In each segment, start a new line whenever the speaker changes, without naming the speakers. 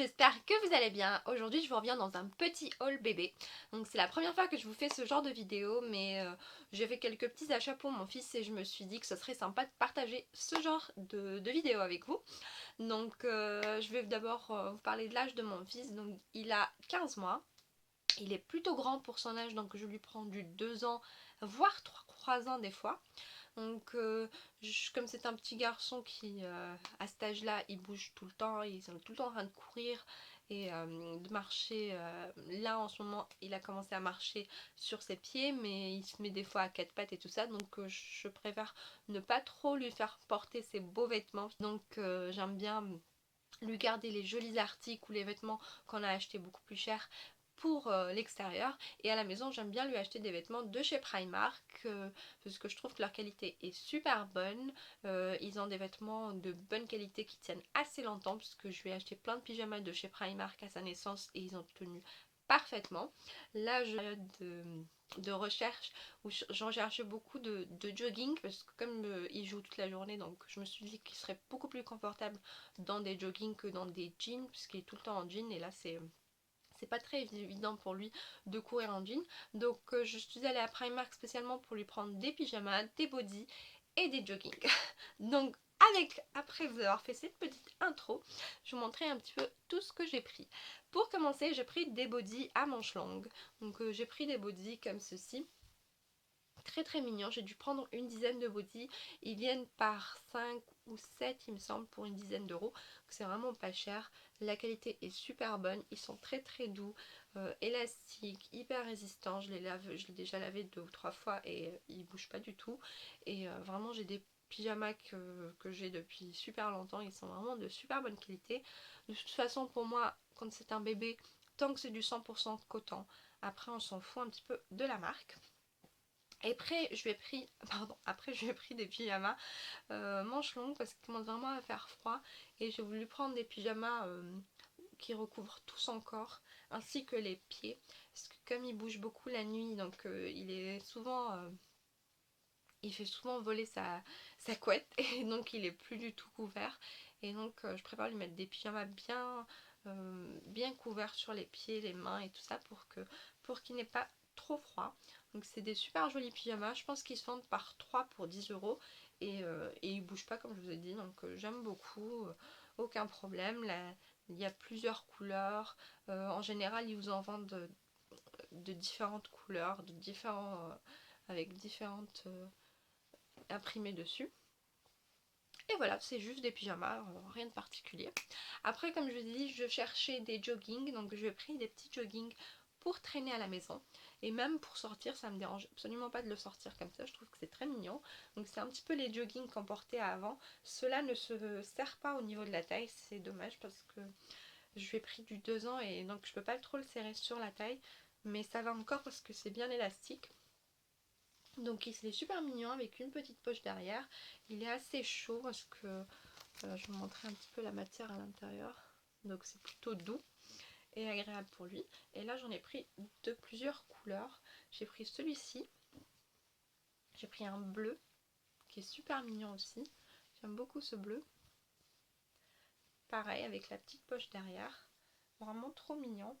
j'espère que vous allez bien. Aujourd'hui je vous reviens dans un petit haul bébé. Donc c'est la première fois que je vous fais ce genre de vidéo, mais j'ai fait quelques petits achats pour mon fils et je me suis dit que ce serait sympa de partager ce genre de vidéo avec vous. Donc je vais d'abord vous parler de l'âge de mon fils. Donc il a 15 mois. Il est plutôt grand pour son âge, donc je lui prends du 2 ans, voire 3 ans des fois. Donc comme c'est un petit garçon qui à cet âge là il bouge tout le temps, il est tout le temps en train de courir et de marcher. Là en ce moment il a commencé à marcher sur ses pieds, mais il se met des fois à quatre pattes et tout ça, donc je préfère ne pas trop lui faire porter ses beaux vêtements. Donc j'aime bien lui garder les jolis articles ou les vêtements qu'on a achetés beaucoup plus cher pour l'extérieur, et à la maison j'aime bien lui acheter des vêtements de chez Primark parce que je trouve que leur qualité est super bonne. Ils ont des vêtements de bonne qualité qui tiennent assez longtemps, parce que je lui ai acheté plein de pyjamas de chez Primark à sa naissance et ils ont tenu parfaitement. Là je de recherche où j'en recherchais beaucoup de jogging, parce que comme il joue toute la journée, donc je me suis dit qu'il serait beaucoup plus confortable dans des joggings que dans des jeans, puisqu'il est tout le temps en jean et là c'est pas très évident pour lui de courir en jean. Donc je suis allée à Primark spécialement pour lui prendre des pyjamas, des bodys et des joggings. Donc après vous avoir fait cette petite intro, je vous montrerai un petit peu tout ce que j'ai pris. Pour commencer, j'ai pris des bodys à manches longues. Donc j'ai pris des bodys comme ceci. Très très mignon, j'ai dû prendre une dizaine de bodys. Ils viennent par 5 ou 7 il me semble, pour une dizaine d'euros. C'est vraiment pas cher. La qualité est super bonne, ils sont très très doux, élastiques, hyper résistants. Je l'ai déjà lavé 2 ou 3 fois et ils bougent pas du tout. Et vraiment j'ai des pyjamas que j'ai depuis super longtemps, ils sont vraiment de super bonne qualité. De toute façon pour moi, quand c'est un bébé, tant que c'est du 100% coton, après on s'en fout un petit peu de la marque. Et après je lui ai pris, des pyjamas manches longues, parce qu'il commence vraiment à faire froid, et j'ai voulu prendre des pyjamas qui recouvrent tout son corps ainsi que les pieds, parce que comme il bouge beaucoup la nuit, donc il fait souvent voler sa couette et donc il est plus du tout couvert, et donc je préfère lui mettre des pyjamas bien couverts sur les pieds, les mains et tout ça, pour qu'il n'ait pas trop froid. Donc c'est des super jolis pyjamas, je pense qu'ils se vendent par 3 pour 10 euros, et ils bougent pas comme je vous ai dit, donc j'aime beaucoup, aucun problème. Là, il y a plusieurs couleurs, en général ils vous en vendent de différentes couleurs, avec différentes imprimées dessus. Et voilà, c'est juste des pyjamas, rien de particulier. Après, comme je vous ai dit, je cherchais des joggings, donc je vais pris des petits joggings pour traîner à la maison. Et même pour sortir, ça me dérange absolument pas de le sortir comme ça, je trouve que c'est très mignon. Donc c'est un petit peu les joggings qu'on portait avant. Cela ne se serre pas au niveau de la taille, c'est dommage, parce que je lui ai pris du 2 ans et donc je peux pas trop le serrer sur la taille. Mais ça va encore parce que c'est bien élastique. Donc il est super mignon avec une petite poche derrière. Il est assez chaud parce que je vais vous montrer un petit peu la matière à l'intérieur. Donc c'est plutôt doux et agréable pour lui. Et là j'en ai pris de plusieurs couleurs. J'ai pris celui-ci. J'ai pris un bleu qui est super mignon aussi. J'aime beaucoup ce bleu. Pareil avec la petite poche derrière. Vraiment trop mignon.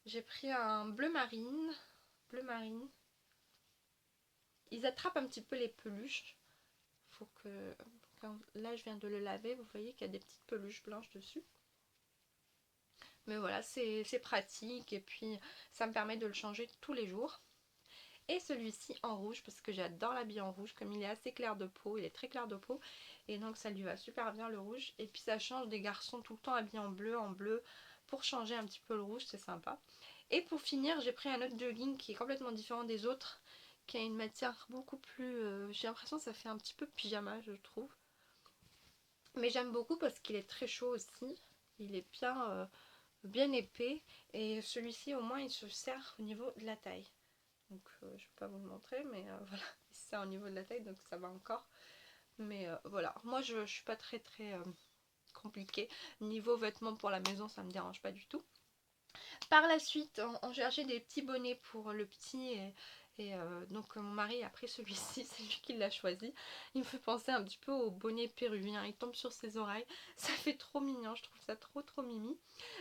J'ai pris un bleu marine. Bleu marine. Ils attrapent un petit peu les peluches. Faut que... Là je viens de le laver, vous voyez qu'il y a des petites peluches blanches dessus. Mais voilà, c'est pratique, et puis ça me permet de le changer tous les jours. Et celui-ci en rouge, parce que j'adore l'habiller en rouge, comme il est assez clair de peau, il est très clair de peau, et donc ça lui va super bien le rouge. Et puis ça change des garçons tout le temps habillés en bleu, pour changer un petit peu le rouge, c'est sympa. Et pour finir, j'ai pris un autre jogging qui est complètement différent des autres, qui a une matière beaucoup plus... j'ai l'impression que ça fait un petit peu pyjama, je trouve. Mais j'aime beaucoup parce qu'il est très chaud aussi, il est bien épais, et celui-ci au moins il se serre au niveau de la taille. Donc je ne vais pas vous le montrer, mais voilà, il se serre au niveau de la taille, donc ça va encore. Mais voilà, moi je suis pas très compliquée. Niveau vêtements pour la maison, ça me dérange pas du tout. Par la suite, on cherchait des petits bonnets pour le petit, Et donc mon mari a pris celui-ci, c'est lui qui l'a choisi. Il me fait penser un petit peu au bonnet péruvien, il tombe sur ses oreilles, ça fait trop mignon, je trouve ça trop mimi.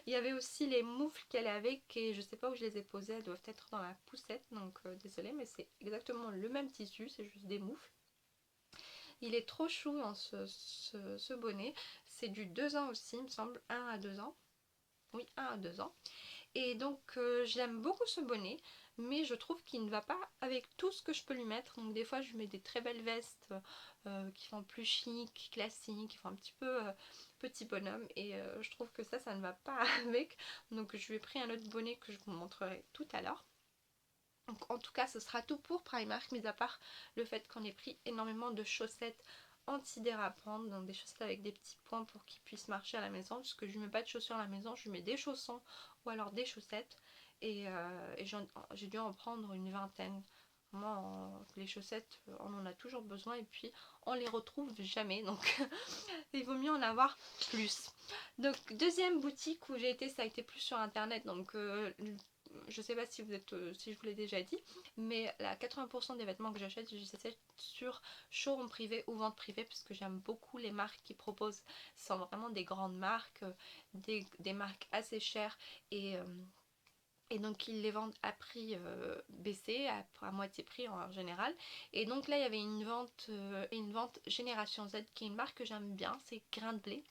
Il y avait aussi les moufles qu'elle avait, et je sais pas où je les ai posées, elles doivent être dans la poussette, donc désolée, mais c'est exactement le même tissu, c'est juste des moufles. Il est trop chou hein, ce bonnet, c'est du 2 ans aussi, il me semble, 1 à 2 ans. Oui, 1 à 2 ans. Et donc j'aime beaucoup ce bonnet, mais je trouve qu'il ne va pas avec tout ce que je peux lui mettre. Donc des fois je lui mets des très belles vestes qui font plus chic, classiques, qui font un petit peu petit bonhomme. Et je trouve que ça ne va pas avec. Donc je lui ai pris un autre bonnet que je vous montrerai tout à l'heure. Donc en tout cas ce sera tout pour Primark, mis à part le fait qu'on ait pris énormément de chaussettes antidérapantes, donc des chaussettes avec des petits points pour qu'ils puissent marcher à la maison, parce que je ne mets pas de chaussures à la maison, je lui mets des chaussons ou alors des chaussettes, et j'ai dû en prendre une vingtaine. Vraiment, les chaussettes, on en a toujours besoin et puis on les retrouve jamais, donc il vaut mieux en avoir plus. Donc deuxième boutique où j'ai été, ça a été plus sur internet, donc je sais pas si si je vous l'ai déjà dit, mais 80% des vêtements que j'achète, je les achète sur showroom privé ou vente privée, parce que j'aime beaucoup les marques qui proposent. Ce sont vraiment des grandes marques, des marques assez chères, et donc ils les vendent à prix baissé, à moitié prix en général. Et donc là il y avait une vente Génération Z, qui est une marque que j'aime bien, c'est Grain de Blé,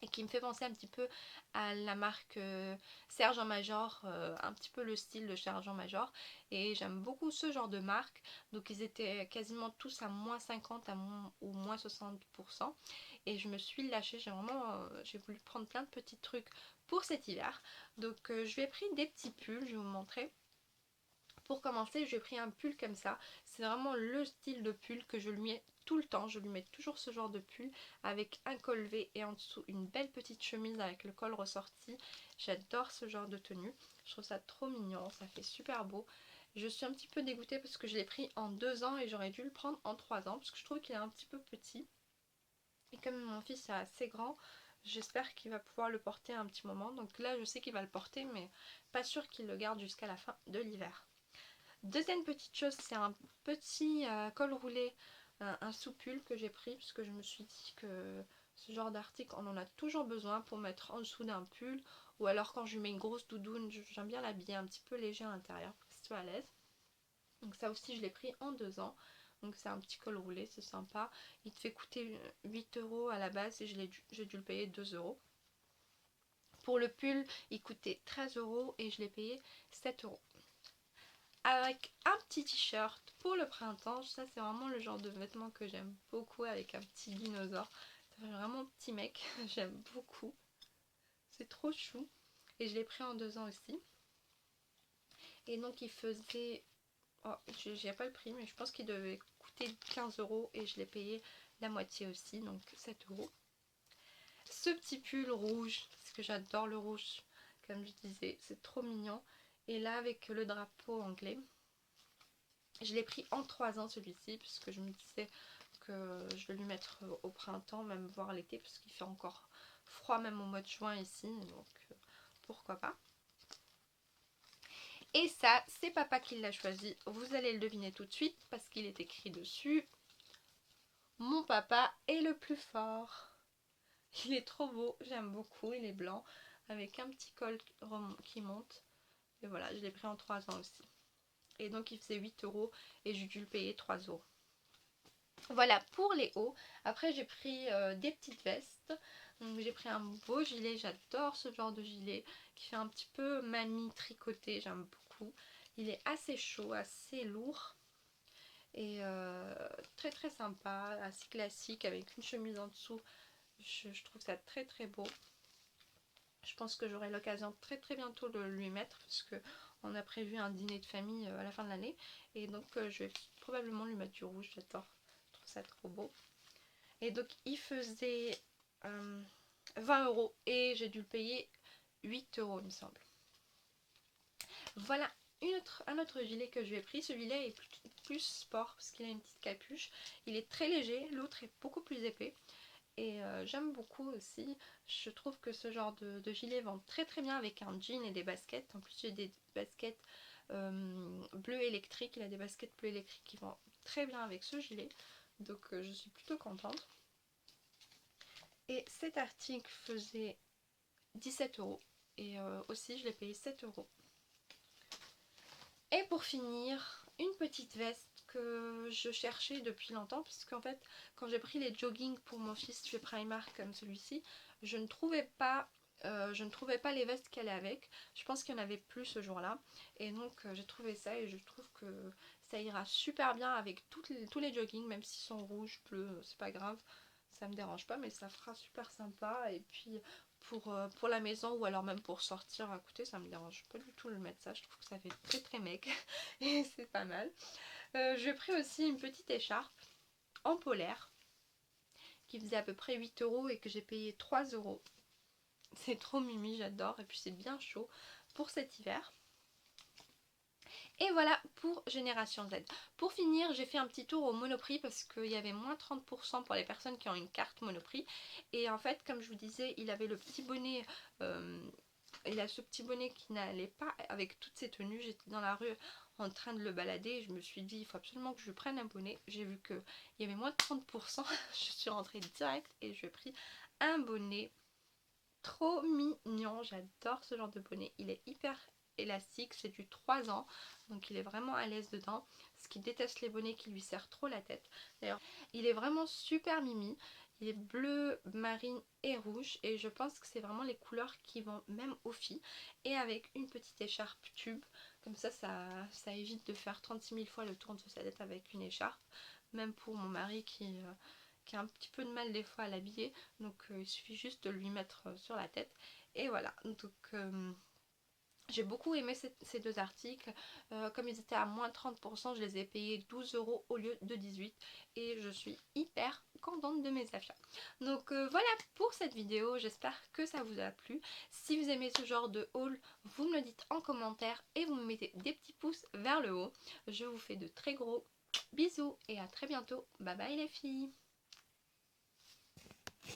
et qui me fait penser un petit peu à la marque Sergent Major, un petit peu le style de Sergent Major, et j'aime beaucoup ce genre de marque. Donc ils étaient quasiment tous à moins 50 ou moins 60%, et je me suis lâchée, j'ai voulu prendre plein de petits trucs pour cet hiver. Donc je lui ai pris des petits pulls, je vais vous montrer. Pour commencer, j'ai pris un pull comme ça. C'est vraiment le style de pull que je lui mets tout le temps. Je lui mets toujours ce genre de pull avec un col V et en dessous une belle petite chemise avec le col ressorti. J'adore ce genre de tenue. Je trouve ça trop mignon, ça fait super beau. Je suis un petit peu dégoûtée parce que je l'ai pris en 2 ans et j'aurais dû le prendre en 3 ans parce que je trouve qu'il est un petit peu petit. Et comme mon fils est assez grand, j'espère qu'il va pouvoir le porter un petit moment. Donc là, je sais qu'il va le porter, mais pas sûr qu'il le garde jusqu'à la fin de l'hiver. Deuxième petite chose, c'est un petit col roulé, un sous-pull que j'ai pris parce que je me suis dit que ce genre d'article, on en a toujours besoin pour mettre en dessous d'un pull, ou alors quand je mets une grosse doudoune, j'aime bien l'habiller un petit peu léger à l'intérieur pour qu'il soit à l'aise. Donc ça aussi je l'ai pris en 2 ans. Donc c'est un petit col roulé, c'est sympa. Il te fait coûter 8 € à la base et j'ai dû le payer 2 euros. Pour le pull, il coûtait 13 € et je l'ai payé 7 euros. Avec un petit t-shirt pour le printemps, ça c'est vraiment le genre de vêtements que j'aime beaucoup, avec un petit dinosaure. Ça fait vraiment petit mec, j'aime beaucoup. C'est trop chou. Et je l'ai pris en 2 ans aussi. Et donc il faisait... Oh, j'ai pas le prix, mais je pense qu'il devait coûter 15 € et je l'ai payé la moitié aussi, donc 7 euros. Ce petit pull rouge, parce que j'adore le rouge, comme je disais, c'est trop mignon. Et là avec le drapeau anglais. Je l'ai pris en 3 ans celui-ci, puisque je me disais que je vais lui mettre au printemps, même voire l'été, parce qu'il fait encore froid même au mois de juin ici, donc pourquoi pas. Et ça, c'est papa qui l'a choisi, vous allez le deviner tout de suite, parce qu'il est écrit dessus: mon papa est le plus fort. Il est trop beau, j'aime beaucoup, il est blanc, avec un petit col qui monte. Et voilà, je l'ai pris en 3 ans aussi. Et donc il faisait 8 € et j'ai dû le payer 3 €. Voilà pour les hauts. Après j'ai pris des petites vestes. J'ai pris un beau gilet, j'adore ce genre de gilet qui fait un petit peu mamie tricoté, j'aime beaucoup. Il est assez chaud, assez lourd et très sympa, assez classique avec une chemise en dessous. Je trouve ça très beau. Je pense que j'aurai l'occasion très bientôt de lui mettre, parce que on a prévu un dîner de famille à la fin de l'année, et donc je vais probablement lui mettre du rouge. J'adore, je trouve ça trop beau. Et donc il faisait 20 € et j'ai dû le payer 8 € il me semble. Voilà un autre gilet que je lui ai pris. Celui-là est plus sport parce qu'il a une petite capuche. Il est très léger, l'autre est beaucoup plus épais. Et j'aime beaucoup aussi. Je trouve que ce genre de gilet vend très bien avec un jean et des baskets. En plus j'ai des baskets bleu électrique. Il a des baskets bleu électrique qui vont très bien avec ce gilet. Donc je suis plutôt contente. Et cet article faisait 17 euros. Et aussi je l'ai payé 7 euros. Et pour finir, une petite veste que je cherchais depuis longtemps, puisqu'en fait quand j'ai pris les jogging pour mon fils chez Primark comme celui-ci, je ne trouvais pas les vestes qui allaient avec. Je pense qu'il y en avait plus ce jour-là. Et donc j'ai trouvé ça et je trouve que ça ira super bien avec tous les joggings, même s'ils sont rouges, bleus, c'est pas grave. Ça me dérange pas, mais ça fera super sympa. Et puis pour la maison ou alors même pour sortir à côté, ça me dérange pas du tout de le mettre ça. Je trouve que ça fait très très mec et c'est pas mal. J'ai pris aussi une petite écharpe en polaire qui faisait à peu près 8 euros et que j'ai payé 3 euros. C'est trop mimi, j'adore. Et puis c'est bien chaud pour cet hiver. Et voilà pour Génération Z. Pour finir, j'ai fait un petit tour au Monoprix parce qu'il y avait moins 30% pour les personnes qui ont une carte Monoprix. Et en fait, comme je vous disais, il avait le petit bonnet, il a ce petit bonnet qui n'allait pas avec toutes ses tenues. J'étais dans la rue en train de le balader et je me suis dit, il faut absolument que je prenne un bonnet. J'ai vu qu'il y avait moins de 30%. Je suis rentrée direct et j'ai pris un bonnet trop mignon. J'adore ce genre de bonnet. Il est hyper élastique, c'est du 3 ans, donc il est vraiment à l'aise dedans, ce qui déteste les bonnets qui lui serrent trop la tête. D'ailleurs, il est vraiment super mimi, il est bleu, marine et rouge, et je pense que c'est vraiment les couleurs qui vont même aux filles, et avec une petite écharpe tube, comme ça évite de faire 36 000 fois le tour de sa tête avec une écharpe, même pour mon mari qui a un petit peu de mal des fois à l'habiller, donc il suffit juste de lui mettre sur la tête, et voilà. Donc j'ai beaucoup aimé ces deux articles. Comme ils étaient à moins 30%, je les ai payés 12 euros au lieu de 18. Et je suis hyper contente de mes achats. Donc voilà pour cette vidéo. J'espère que ça vous a plu. Si vous aimez ce genre de haul, vous me le dites en commentaire et vous me mettez des petits pouces vers le haut. Je vous fais de très gros bisous et à très bientôt. Bye bye les filles.